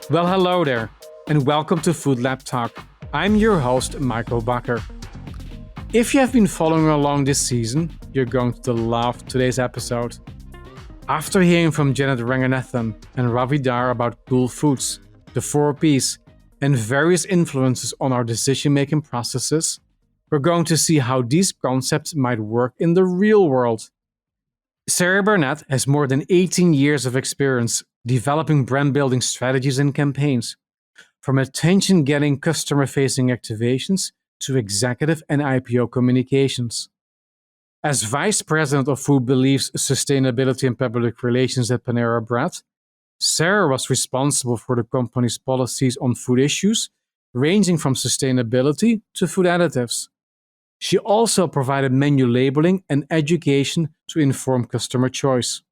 Well, hello there, and welcome to Food Lab Talk. I'm your host, Michael Bakker. If you have been following along this season, you're going to love today's episode. After hearing from Janet Ranganathan and Ravi Dar about Coolfoods, the 4Ps, and various influences on our decision-making processes, we're going to see how these concepts might work in the real world. Sara Burnett has more than 18 years of experience developing brand-building strategies and campaigns, from attention-getting customer-facing activations to executive and IPO communications. As Vice President of Food Beliefs, Sustainability and Public Relations at Panera Bread, Sara was responsible for the company's policies on food issues, ranging from sustainability to food additives. She also provided menu labeling and education to inform customer choice.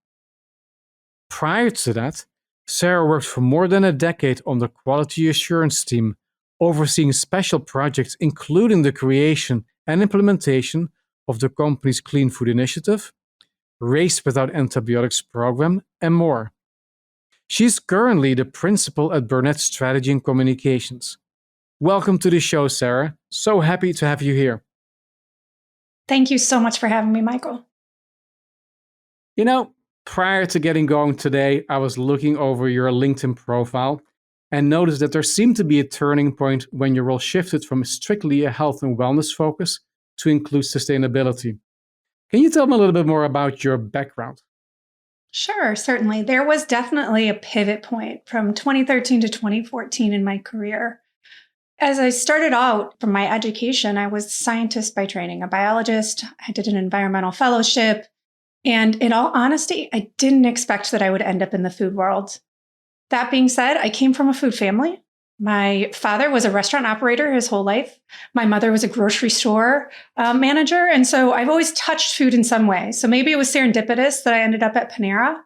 Prior to that, Sara worked for more than a decade on the quality assurance team, overseeing special projects including the creation and implementation of the company's Clean Food Initiative, Race Without Antibiotics program, and more. She's currently the principal at Burnett Strategy and Communications. Welcome to the show, Sara. So happy to have you here. Thank you so much for having me, Michael. You know, prior to getting going today, I was looking over your LinkedIn profile and noticed that there seemed to be a turning point when your role shifted from strictly a health and wellness focus to include sustainability. Can you tell me a little bit more about your background? Sure, certainly. There was definitely a pivot point from 2013 to 2014 in my career. As I started out from my education, I was a scientist by training, a biologist. I did an environmental fellowship. And in all honesty, I didn't expect that I would end up in the food world. That being said, I came from a food family. My father was a restaurant operator his whole life. My mother was a grocery store manager. And so I've always touched food in some way. So maybe it was serendipitous that I ended up at Panera.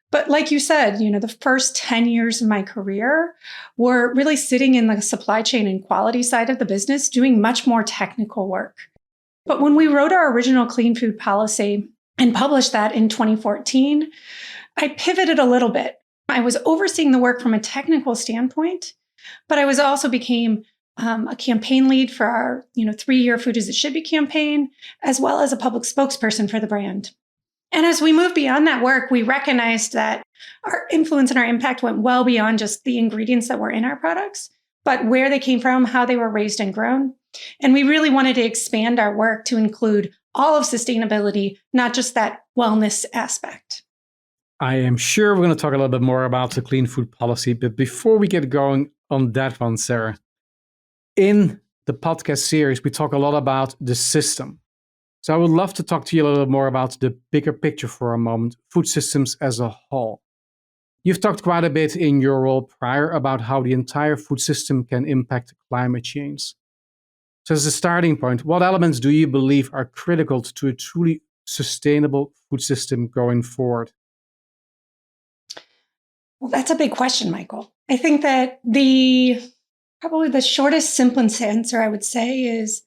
But like you said, the first 10 years of my career were really sitting in the supply chain and quality side of the business, doing much more technical work. But when we wrote our original clean food policy and published that in 2014, I pivoted a little bit. I was overseeing the work from a technical standpoint, but I was also became a campaign lead for our 3-year Food as It Should Be campaign, as well as a public spokesperson for the brand. And as we moved beyond that work, we recognized that our influence and our impact went well beyond just the ingredients that were in our products, but where they came from, how they were raised and grown. And we really wanted to expand our work to include all of sustainability, not just that wellness aspect. I am sure we're going to talk a little bit more about the clean food policy, but before we get going on that one, Sara, in the podcast series, we talk a lot about the system. So I would love to talk to you a little bit more about the bigger picture for a moment, food systems as a whole. You've talked quite a bit in your role prior about how the entire food system can impact climate change. So as a starting point, what elements do you believe are critical to a truly sustainable food system going forward? Well, that's a big question, Michael. I think that probably the shortest, simplest answer I would say is,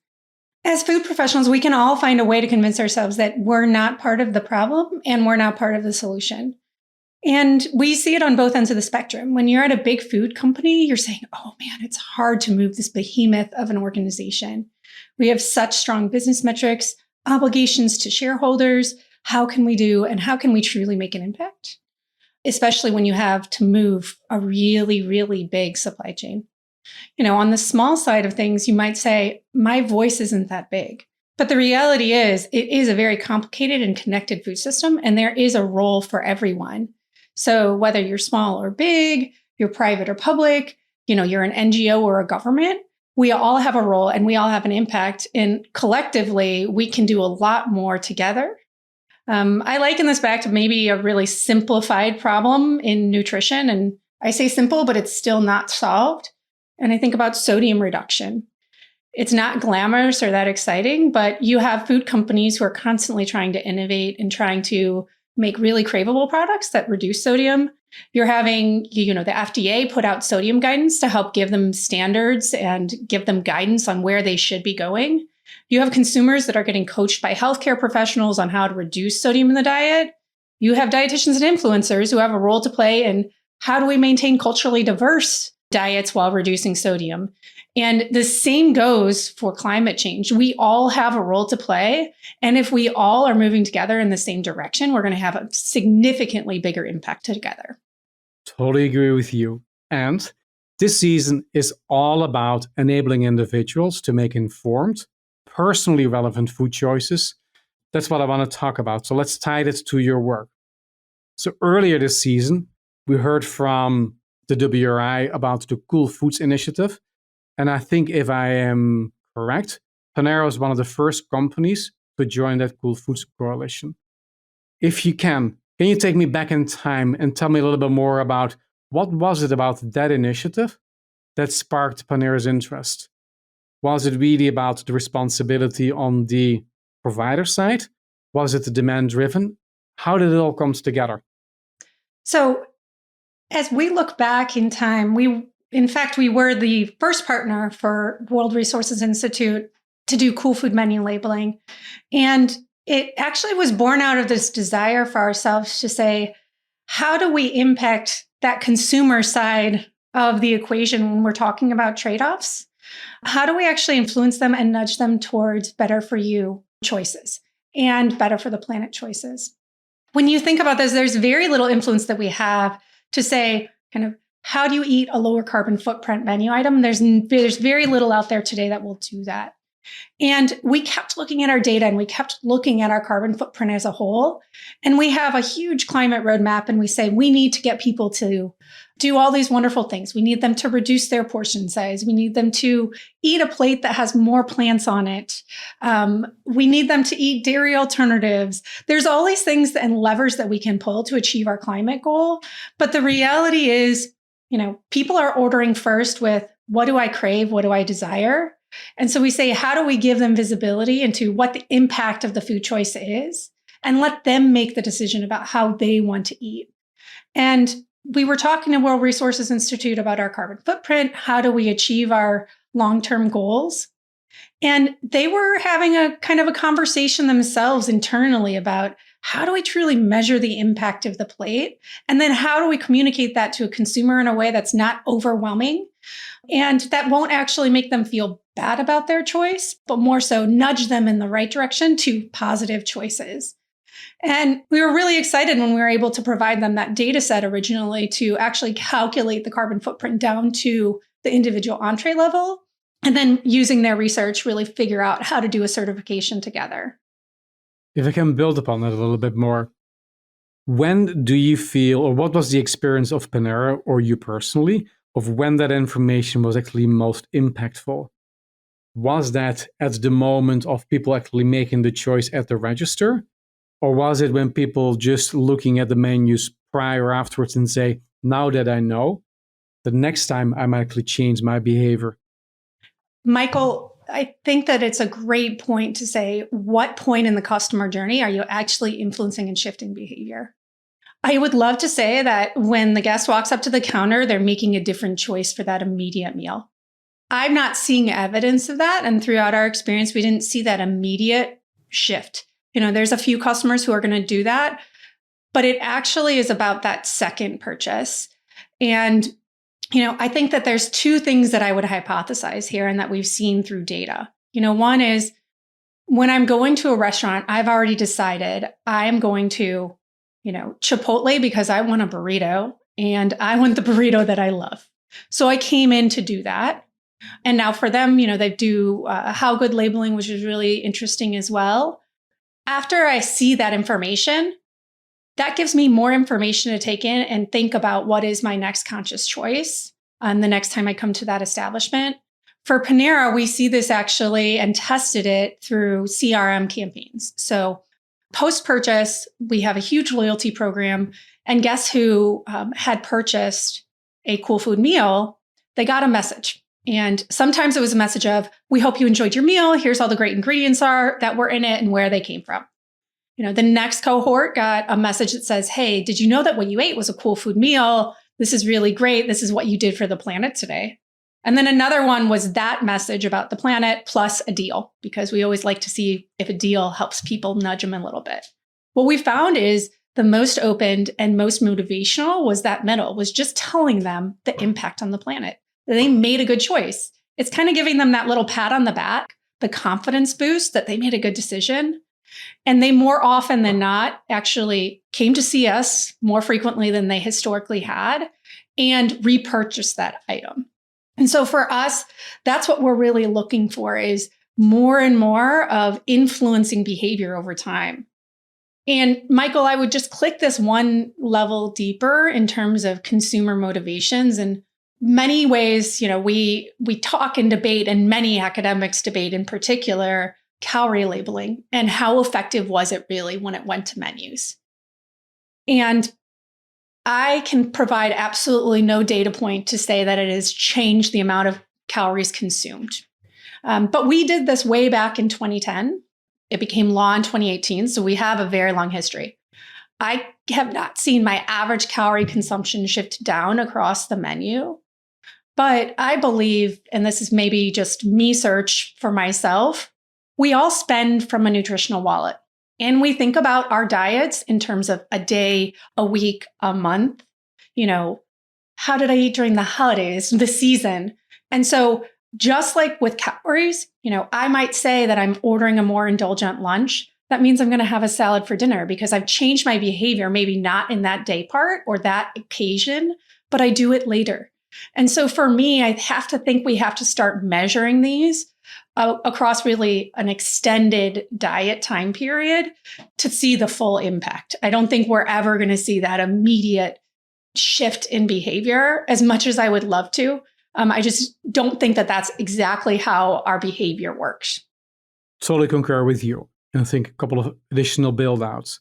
as food professionals, we can all find a way to convince ourselves that we're not part of the problem and we're not part of the solution. And we see it on both ends of the spectrum. When you're at a big food company, you're saying, oh man, it's hard to move this behemoth of an organization. We have such strong business metrics, obligations to shareholders. How can we do and how can we truly make an impact? Especially when you have to move a really, really big supply chain. On the small side of things, you might say, my voice isn't that big. But the reality is, it is a very complicated and connected food system, and there is a role for everyone. So whether you're small or big, you're private or public, you're an NGO or a government, we all have a role and we all have an impact. And collectively, we can do a lot more together. I liken this back to maybe a really simplified problem in nutrition. And I say simple, but it's still not solved. And I think about sodium reduction. It's not glamorous or that exciting, but you have food companies who are constantly trying to innovate and trying to make really craveable products that reduce sodium. You're having, the FDA put out sodium guidance to help give them standards and give them guidance on where they should be going. You have consumers that are getting coached by healthcare professionals on how to reduce sodium in the diet. You have dietitians and influencers who have a role to play in how do we maintain culturally diverse diets while reducing sodium? And the same goes for climate change. We all have a role to play. And if we all are moving together in the same direction, we're going to have a significantly bigger impact together. Totally agree with you. And this season is all about enabling individuals to make informed, personally relevant food choices. That's what I want to talk about. So let's tie this to your work. So earlier this season, we heard from the WRI about the Cool Foods initiative. And I think if I am correct, Panera was one of the first companies to join that Cool Foods coalition. If you can you take me back in time and tell me a little bit more about what was it about that initiative that sparked Panera's interest? Was it really about the responsibility on the provider side? Was it demand driven? How did it all come together? So as we look back in time, we were the first partner for World Resources Institute to do cool food menu labeling. And it actually was born out of this desire for ourselves to say, how do we impact that consumer side of the equation when we're talking about trade-offs? How do we actually influence them and nudge them towards better for you choices and better for the planet choices? When you think about this, there's very little influence that we have to say, kind of, how do you eat a lower carbon footprint menu item? There's very little out there today that will do that. And we kept looking at our data and we kept looking at our carbon footprint as a whole. And we have a huge climate roadmap and we say we need to get people to do all these wonderful things. We need them to reduce their portion size. We need them to eat a plate that has more plants on it. We need them to eat dairy alternatives. There's all these things and levers that we can pull to achieve our climate goal. But the reality is, people are ordering first with, what do I crave? What do I desire? And so we say, how do we give them visibility into what the impact of the food choice is and let them make the decision about how they want to eat? And we were talking to World Resources Institute about our carbon footprint. How do we achieve our long-term goals? And they were having a kind of a conversation themselves internally about how do we truly measure the impact of the plate? And then how do we communicate that to a consumer in a way that's not overwhelming and that won't actually make them feel bad about their choice, but more so nudge them in the right direction to positive choices. And we were really excited when we were able to provide them that data set originally to actually calculate the carbon footprint down to the individual entree level, and then using their research, really figure out how to do a certification together. If I can build upon that a little bit more, when do you feel, or what was the experience of Panera or you personally, of when that information was actually most impactful? Was that at the moment of people actually making the choice at the register? Or was it when people just looking at the menus prior or afterwards and say, now that I know, the next time I might actually change my behavior? Michael, I think that it's a great point to say, what point in the customer journey are you actually influencing and shifting behavior? I would love to say that when the guest walks up to the counter, they're making a different choice for that immediate meal. I'm not seeing evidence of that. And throughout our experience, we didn't see that immediate shift. There's a few customers who are going to do that, but it actually is about that second purchase. And, I think that there's two things that I would hypothesize here and that we've seen through data. One is when I'm going to a restaurant, I've already decided I'm going to, Chipotle because I want a burrito and I want the burrito that I love. So I came in to do that. And now for them, they do how good labeling, which is really interesting as well. After I see that information, that gives me more information to take in and think about what is my next conscious choice the next time I come to that establishment. For Panera, we see this actually and tested it through CRM campaigns. So post-purchase, we have a huge loyalty program. And guess who had purchased a Cool Food meal? They got a message. And sometimes it was a message of, we hope you enjoyed your meal. Here's all the great ingredients that were in it and where they came from. The next cohort got a message that says, hey, did you know that what you ate was a Cool Food meal? This is really great. This is what you did for the planet today. And then another one was that message about the planet plus a deal, because we always like to see if a deal helps people nudge them a little bit. What we found is the most opened and most motivational was that middle, was just telling them the impact on the planet. They made a good choice. It's kind of giving them that little pat on the back, the confidence boost that they made a good decision. And they more often than not actually came to see us more frequently than they historically had and repurchased that item. And so for us, that's what we're really looking for, is more and more of influencing behavior over time. And Michael, I would just click this one level deeper in terms of consumer motivations. In many ways, we talk and debate, and many academics debate in particular, calorie labeling and how effective was it really when it went to menus. And I can provide absolutely no data point to say that it has changed the amount of calories consumed. But we did this way back in 2010. It became law in 2018, so we have a very long history. I have not seen my average calorie consumption shift down across the menu. But I believe, and this is maybe just me search for myself, we all spend from a nutritional wallet. And we think about our diets in terms of a day, a week, a month. How did I eat during the holidays, the season? And so just like with calories, I might say that I'm ordering a more indulgent lunch. That means I'm going to have a salad for dinner because I've changed my behavior, maybe not in that day part or that occasion, but I do it later. And so for me, I have to think we have to start measuring these across really an extended diet time period to see the full impact. I don't think we're ever going to see that immediate shift in behavior as much as I would love to. I just don't think that that's exactly how our behavior works. Totally concur with you. And I think a couple of additional build outs.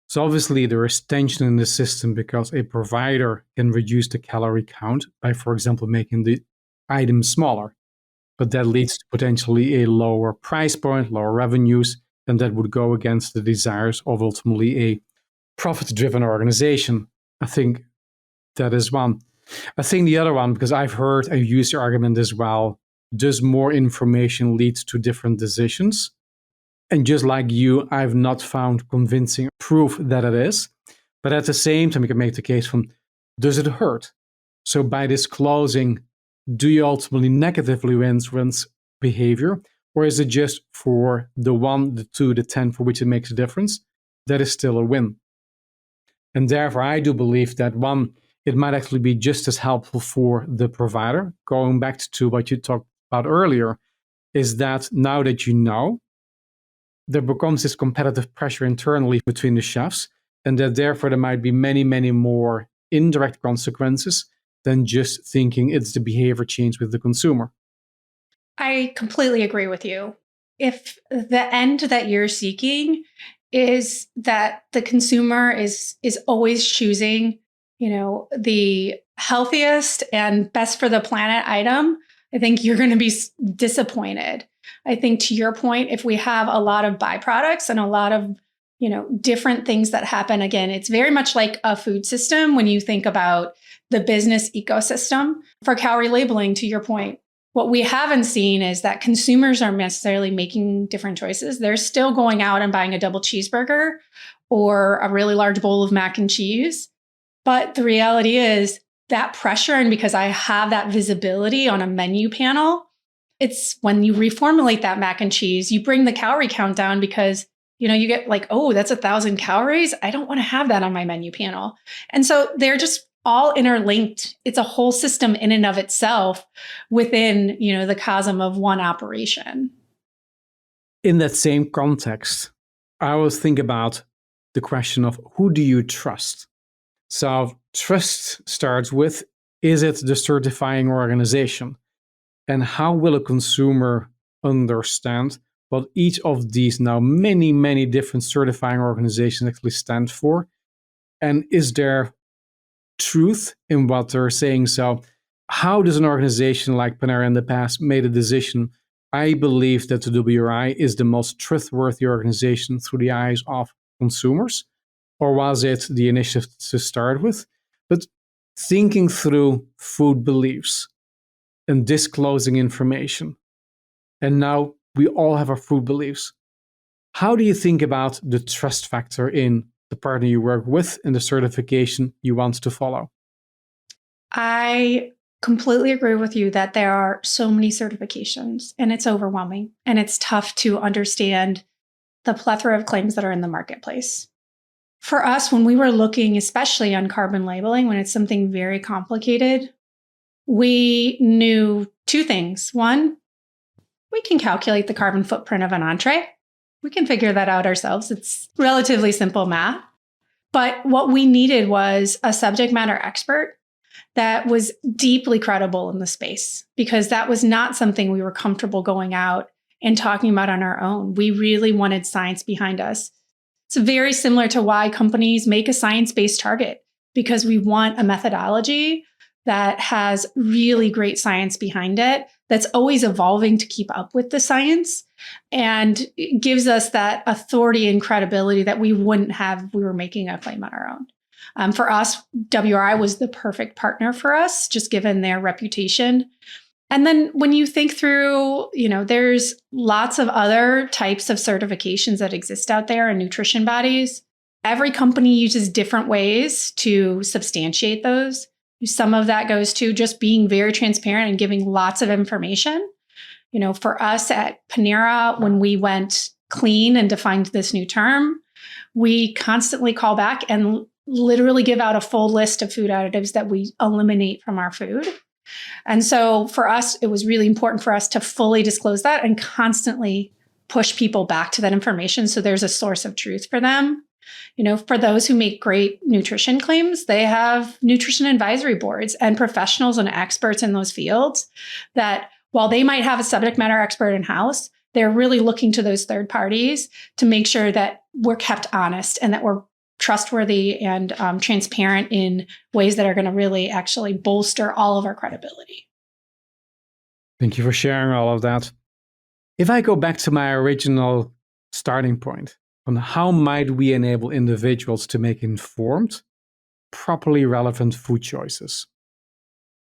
So obviously there is tension in the system because a provider can reduce the calorie count by, for example, making the item smaller. But that leads to potentially a lower price point, lower revenues, and that would go against the desires of ultimately a profit-driven organization. I think that is one. I think the other one, because I've used the argument as well, does more information lead to different decisions? And just like you, I've not found convincing proof that it is. But at the same time, you can make the case from, does it hurt? So by disclosing, do you ultimately negatively influence behavior? Or is it just for the 1, the 2, the 10 for which it makes a difference? That is still a win. And therefore, I do believe that one, it might actually be just as helpful for the provider. Going back to what you talked about earlier, is that now that you know, there becomes this competitive pressure internally between the chefs, and that therefore there might be many, many more indirect consequences than just thinking it's the behavior change with the consumer. I completely agree with you. If the end that you're seeking is that the consumer is always choosing, the healthiest and best for the planet item, I think you're going to be disappointed. I think to your point, if we have a lot of byproducts and a lot of, different things that happen, again, it's very much like a food system when you think about the business ecosystem. For calorie labeling, to your point, what we haven't seen is that consumers aren't necessarily making different choices. They're still going out and buying a double cheeseburger or a really large bowl of mac and cheese. But the reality is that pressure, and because I have that visibility on a menu panel, it's when you reformulate that mac and cheese, you bring the calorie count down because, you get like, oh, that's 1,000 calories. I don't want to have that on my menu panel. And so they're just all interlinked. It's a whole system in and of itself within, the cosm of one operation. In that same context, I always think about the question of who do you trust? So trust starts with, is it the certifying organization? And how will a consumer understand what each of these now many, many different certifying organizations actually stand for? And is there truth in what they're saying? So how does an organization like Panera in the past made a decision? I believe that the WRI is the most trustworthy organization through the eyes of consumers. Or was it the initiative to start with? But thinking through food beliefs and disclosing information. And now we all have our food beliefs. How do you think about the trust factor in the partner you work with, and the certification you want to follow? I completely agree with you that there are so many certifications and it's overwhelming and it's tough to understand the plethora of claims that are in the marketplace. For us, when we were looking, especially on carbon labeling, when it's something very complicated, we knew two things. One, we can calculate the carbon footprint of an entree. We can figure that out ourselves. It's relatively simple math. But what we needed was a subject matter expert that was deeply credible in the space, because that was not something we were comfortable going out and talking about on our own. We really wanted science behind us. It's very similar to why companies make a science-based target, because we want a methodology that has really great science behind it, that's always evolving to keep up with the science, and it gives us that authority and credibility that we wouldn't have if we were making a claim on our own. For us, WRI was the perfect partner for us, just given their reputation. And then when you think through, there's lots of other types of certifications that exist out there in nutrition bodies. Every company uses different ways to substantiate those. Some of that goes to just being very transparent and giving lots of information. For us at Panera, when we went clean and defined this new term, we constantly call back and literally give out a full list of food additives that we eliminate from our food. And so for us, it was really important for us to fully disclose that and constantly push people back to that information so there's a source of truth for them. For those who make great nutrition claims, they have nutrition advisory boards and professionals and experts in those fields that, while they might have a subject matter expert in-house, they're really looking to those third parties to make sure that we're kept honest and that we're trustworthy and transparent in ways that are going to really actually bolster all of our credibility. Thank you for sharing all of that. If I go back to my original starting point on how might we enable individuals to make informed, properly relevant food choices.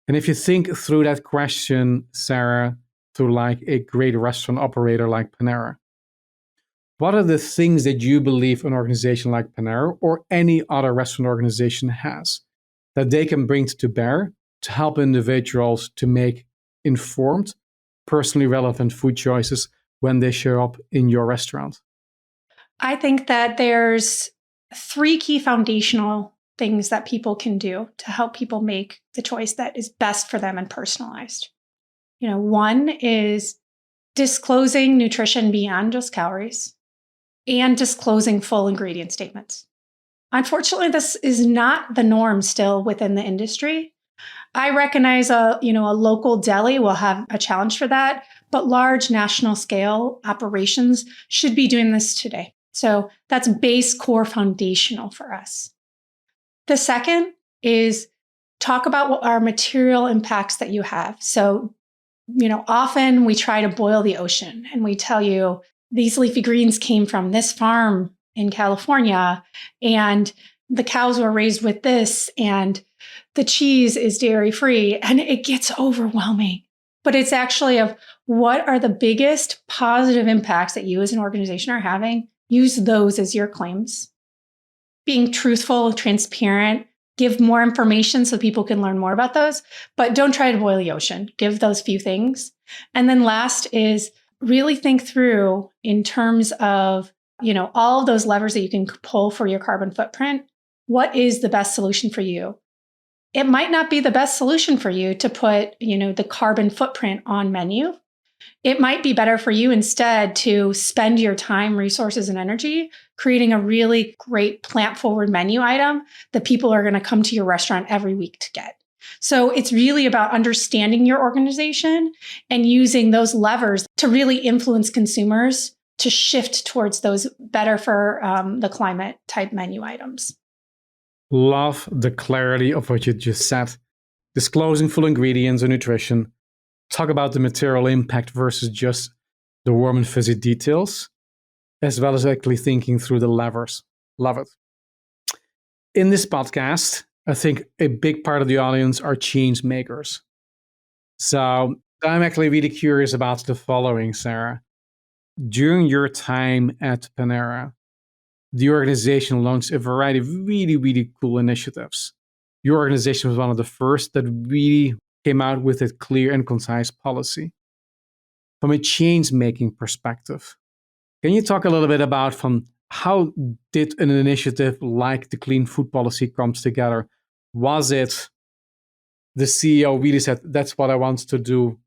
And if you think through that question, Sara, through like a great restaurant operator like Panera, what are the things that you believe an organization like Panera or any other restaurant organization has that they can bring to bear to help individuals to make informed, personally relevant food choices when they show up in your restaurant? I think that there's 3 key foundational things that people can do to help people make the choice that is best for them and personalized. One is disclosing nutrition beyond just calories and disclosing full ingredient statements. Unfortunately, this is not the norm still within the industry. I recognize a local deli will have a challenge for that, but large national scale operations should be doing this today. So that's base core foundational for us. The second is talk about what are material impacts that you have. So, often we try to boil the ocean and we tell you these leafy greens came from this farm in California and the cows were raised with this and the cheese is dairy free, and it gets overwhelming. But it's actually of what are the biggest positive impacts that you as an organization are having. Use those as your claims. Being truthful, transparent, give more information so people can learn more about those, but don't try to boil the ocean. Give those few things. And then last is really think through in terms of, all of those levers that you can pull for your carbon footprint. What is the best solution for you? It might not be the best solution for you to put, the carbon footprint on menu. It might be better for you instead to spend your time, resources, and energy creating a really great plant-forward menu item that people are going to come to your restaurant every week to get. So it's really about understanding your organization and using those levers to really influence consumers to shift towards those better for the climate type menu items. Love the clarity of what you just said. Disclosing full ingredients and nutrition. Talk about the material impact versus just the warm and fuzzy details, as well as actually thinking through the levers. Love it. In this podcast, I think a big part of the audience are change makers. So I'm actually really curious about the following, Sara. During your time at Panera, the organization launched a variety of really, really cool initiatives. Your organization was one of the first that really came out with a clear and concise policy. From a change-making perspective, can you talk a little bit about from how did an initiative like the Clean Food Policy comes together? Was it the CEO really said, that's what I want to do,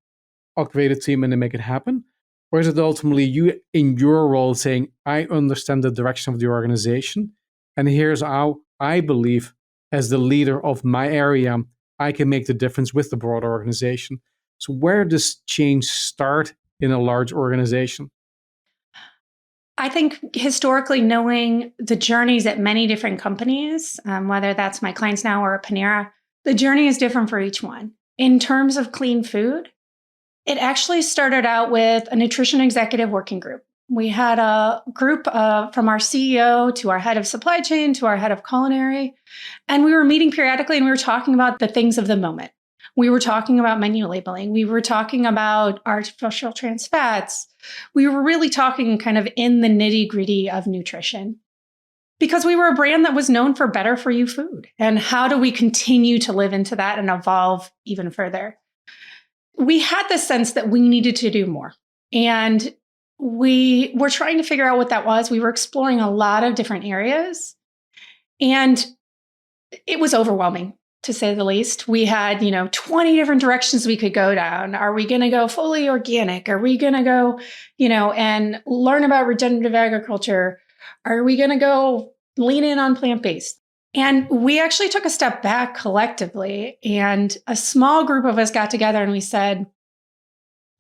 I'll create a team and then make it happen? Or is it ultimately you in your role saying, I understand the direction of the organization, and here's how I believe, as the leader of my area, I can make the difference with the broader organization? So where does change start in a large organization? I think historically, knowing the journeys at many different companies, whether that's my clients now or at Panera, the journey is different for each one. In terms of clean food, it actually started out with a nutrition executive working group. We had a group from our CEO to our head of supply chain to our head of culinary, and we were meeting periodically and we were talking about the things of the moment. We were talking about menu labeling. We were talking about artificial trans fats. We were really talking kind of in the nitty gritty of nutrition because we were a brand that was known for better for you food. And how do we continue to live into that and evolve even further? We had the sense that we needed to do more. And we were trying to figure out what that was. We were exploring a lot of different areas. And it was overwhelming, to say the least. We had, 20 different directions we could go down. Are we going to go fully organic? Are we going to go, and learn about regenerative agriculture? Are we going to go lean in on plant-based? And we actually took a step back collectively, and a small group of us got together and we said,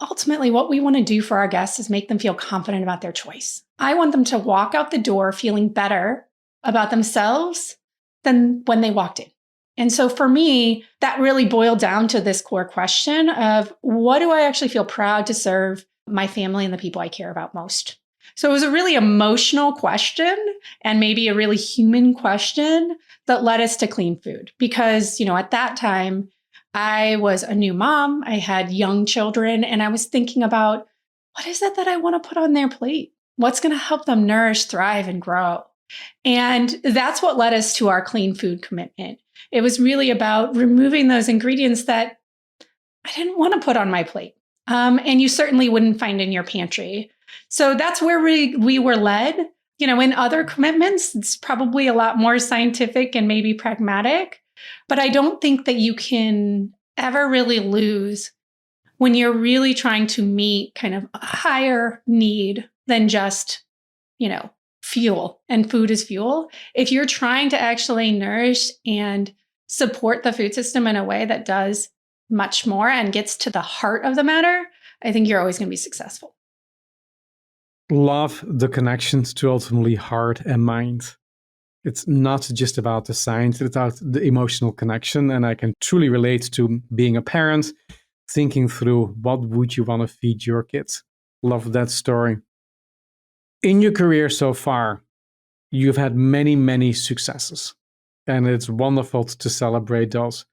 ultimately, what we want to do for our guests is make them feel confident about their choice. I want them to walk out the door feeling better about themselves than when they walked in. And so for me, that really boiled down to this core question of what do I actually feel proud to serve my family and the people I care about most? So it was a really emotional question and maybe a really human question that led us to clean food. Because, at that time, I was a new mom, I had young children, and I was thinking about what is it that I want to put on their plate? What's going to help them nourish, thrive, and grow? And that's what led us to our clean food commitment. It was really about removing those ingredients that I didn't want to put on my plate. And you certainly wouldn't find in your pantry. So that's where we were led. In other commitments, it's probably a lot more scientific and maybe pragmatic. But I don't think that you can ever really lose when you're really trying to meet kind of a higher need than just, fuel, and food is fuel. If you're trying to actually nourish and support the food system in a way that does much more and gets to the heart of the matter, I think you're always going to be successful. Love the connections to ultimately heart and mind. It's not just about the science, it's about the emotional connection. And I can truly relate to being a parent, thinking through what would you want to feed your kids. Love that story. In your career so far, you've had many, many successes, and it's wonderful to celebrate those.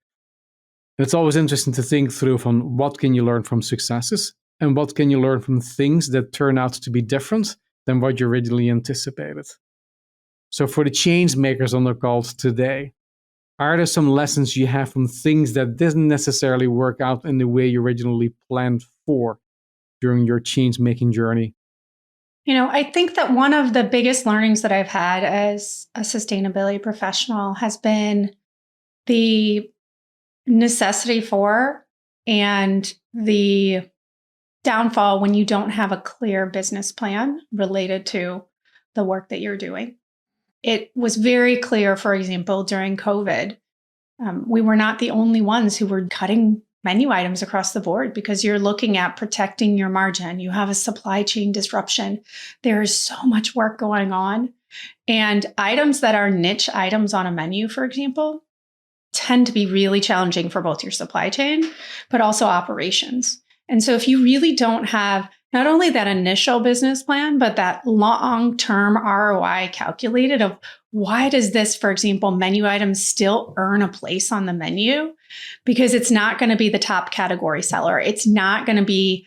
It's always interesting to think through from what can you learn from successes and what can you learn from things that turn out to be different than what you originally anticipated. So for the change makers on the call today, are there some lessons you have from things that didn't necessarily work out in the way you originally planned for during your change-making journey? I think that one of the biggest learnings that I've had as a sustainability professional has been the necessity for and the downfall when you don't have a clear business plan related to the work that you're doing. It was very clear, for example, during COVID, we were not the only ones who were cutting menu items across the board because you're looking at protecting your margin. You have a supply chain disruption. There is so much work going on. And items that are niche items on a menu, for example, tend to be really challenging for both your supply chain, but also operations. And so if you really don't have not only that initial business plan, but that long-term ROI calculated of why does this, for example, menu item still earn a place on the menu? Because it's not going to be the top category seller. It's not going to be,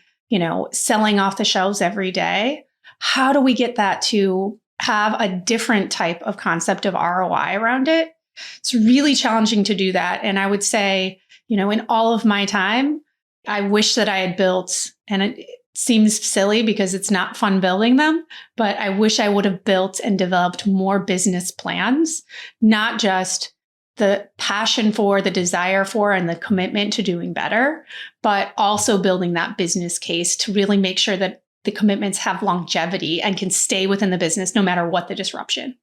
selling off the shelves every day. How do we get that to have a different type of concept of ROI around it. It's really challenging to do that. And I would say, in all of my time, I wish that I had built, and it seems silly because it's not fun building them, but I wish I would have built and developed more business plans, not just the passion for, the desire for, and the commitment to doing better, but also building that business case to really make sure that the commitments have longevity and can stay within the business no matter what the disruption.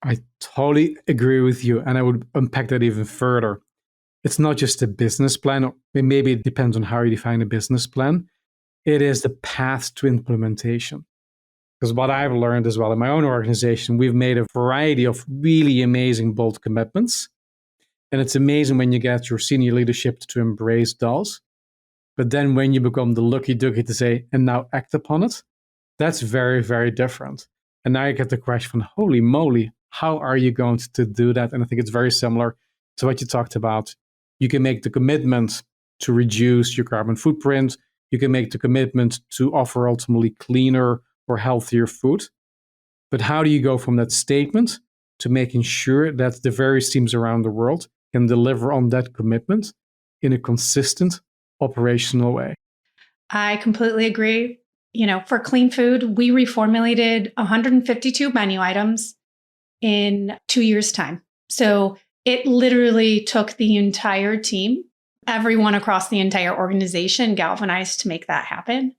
I totally agree with you. And I would unpack that even further. It's not just a business plan, or maybe it depends on how you define a business plan. It is the path to implementation. Because what I've learned as well in my own organization, we've made a variety of really amazing, bold commitments. And it's amazing when you get your senior leadership to embrace those. But then when you become the lucky ducky to say, and now act upon it, that's very, very different. And now you get the question, holy moly, how are you going to do that? And I think it's very similar to what you talked about. You can make the commitment to reduce your carbon footprint. You can make the commitment to offer ultimately cleaner or healthier food. But how do you go from that statement to making sure that the various teams around the world can deliver on that commitment in a consistent operational way? I completely agree. For clean food, we reformulated 152 menu items in 2 years' time. So it literally took the entire team, everyone across the entire organization galvanized to make that happen.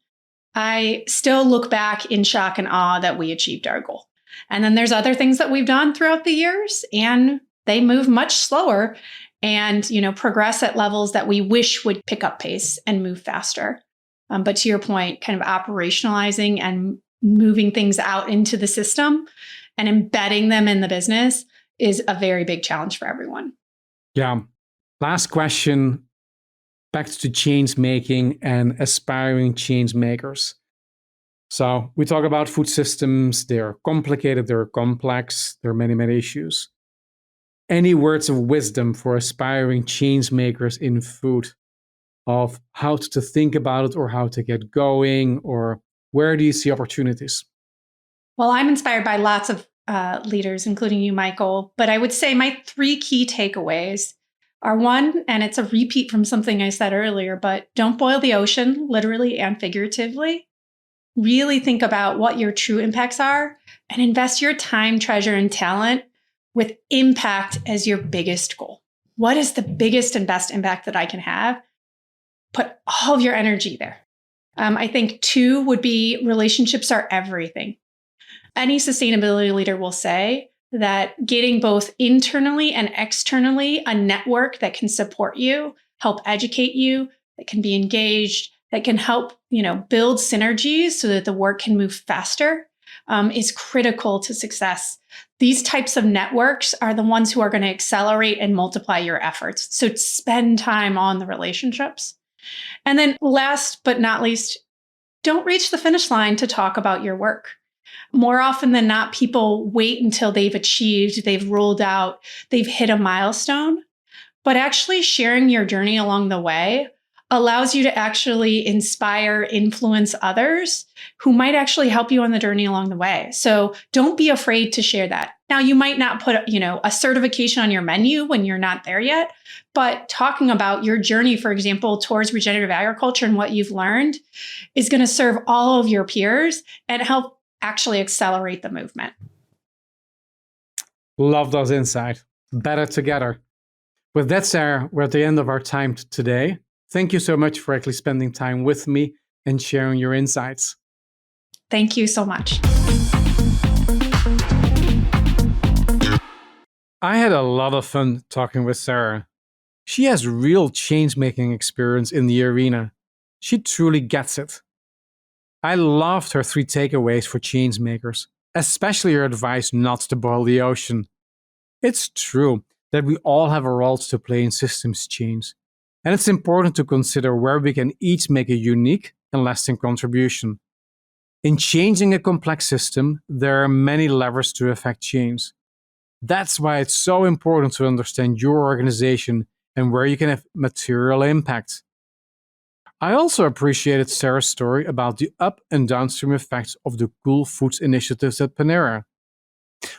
I still look back in shock and awe that we achieved our goal. And then there's other things that we've done throughout the years, and they move much slower and, progress at levels that we wish would pick up pace and move faster. But to your point, kind of operationalizing and moving things out into the system and embedding them in the business is a very big challenge for everyone. Yeah. Last question, back to change making and aspiring change makers. So we talk about food systems. They're complicated, they're complex, there are many, many issues. Any words of wisdom for aspiring change makers in food, of how to think about it or how to get going, or where do you see opportunities? Well, I'm inspired by lots of leaders, including you, Michael. But I would say my 3 key takeaways are: one, and it's a repeat from something I said earlier, but don't boil the ocean, literally and figuratively. Really think about what your true impacts are and invest your time, treasure, and talent with impact as your biggest goal. What is the biggest and best impact that I can have? Put all of your energy there. I think 2 would be relationships are everything. Any sustainability leader will say that getting both internally and externally a network that can support you, help educate you, that can be engaged, that can help, build synergies so that the work can move faster, is critical to success. These types of networks are the ones who are going to accelerate and multiply your efforts. So spend time on the relationships. And then last but not least, don't reach the finish line to talk about your work. More often than not, people wait until they've achieved, they've rolled out, they've hit a milestone. But actually sharing your journey along the way allows you to actually inspire, influence others who might actually help you on the journey along the way. So don't be afraid to share that. Now, you might not put, a certification on your menu when you're not there yet, but talking about your journey, for example, towards regenerative agriculture and what you've learned is going to serve all of your peers and help actually accelerate the movement. Love those insights. Better together. With that, Sarah, we're at the end of our time today. Thank you so much for actually spending time with me and sharing your insights. Thank you so much. I had a lot of fun talking with Sarah. She has real change-making experience in the arena. She truly gets it. I loved her 3 takeaways for change makers, especially her advice not to boil the ocean. It's true that we all have a role to play in systems change, and it's important to consider where we can each make a unique and lasting contribution. In changing a complex system, there are many levers to affect change. That's why it's so important to understand your organization and where you can have material impact. I also appreciated Sarah's story about the up and downstream effects of the Coolfood initiatives at Panera.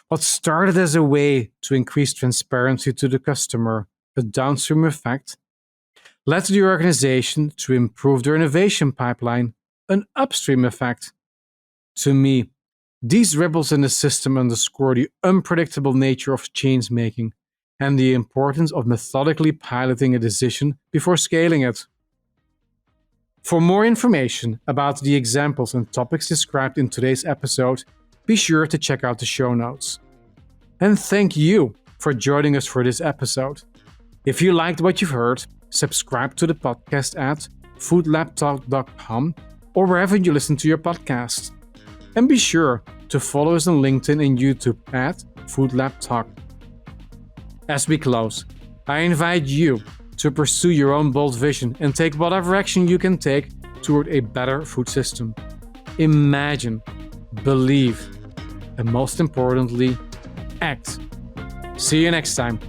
What started as a way to increase transparency to the customer, a downstream effect, led the organization to improve their innovation pipeline, an upstream effect. To me, these ripples in the system underscore the unpredictable nature of change making and the importance of methodically piloting a decision before scaling it. For more information about the examples and topics described in today's episode, be sure to check out the show notes. And thank you for joining us for this episode. If you liked what you've heard, subscribe to the podcast at foodlabtalk.com or wherever you listen to your podcast. And be sure to follow us on LinkedIn and YouTube at foodlabtalk. As we close, I invite you to pursue your own bold vision and take whatever action you can take toward a better food system. Imagine, believe, and most importantly, act. See you next time.